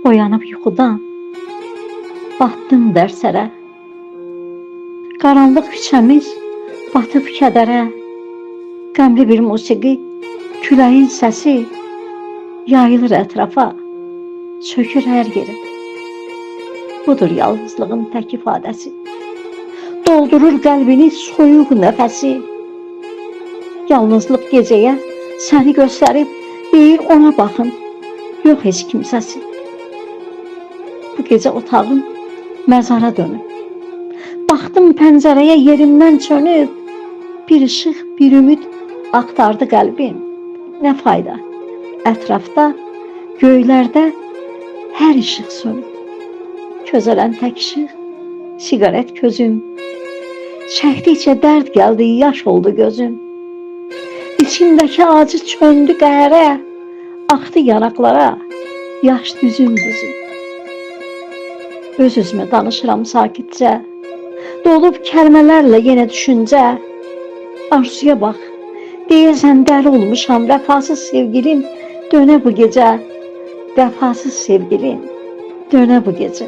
Oyanıb yuxudan, batdım dərsərə. Qaranlıq küçəmiz batıb kədərə. Qəmli bir musiqi, küləyin səsi yayılır ətrafa, çökür hər yeri. Budur yalnızlığın tək ifadəsi. Doldurur qəlbini soyuq nəfəsi. Yalnızlıq gecəyə səni göstərib, deyir ona baxın, yox heç kimsəsi. Bu gecə otağım məzara dönüb. Baxdım pəncərəyə yerimdən çönüb. Bir işıq, bir ümid axtardı qəlbim. Nə fayda? Ətrafda, göylərdə hər işıq sönüb. Közələn tək işıq, siqaret közüm. Çəkdikcə dərd gəldi, yaş oldu gözüm. İçimdəki acı çöndü qəhərə, axdı yanaqlara, yaş düzüm-düzüm. Öz-özümə danışıram sakitcə, dolub kəlmələrlə yenə düşüncə. Arzuya bax, deyəsən dəli olmuşam, vəfasız sevgilim, dönə bu gecə. Vəfasız sevgilim, dönə bu gecə.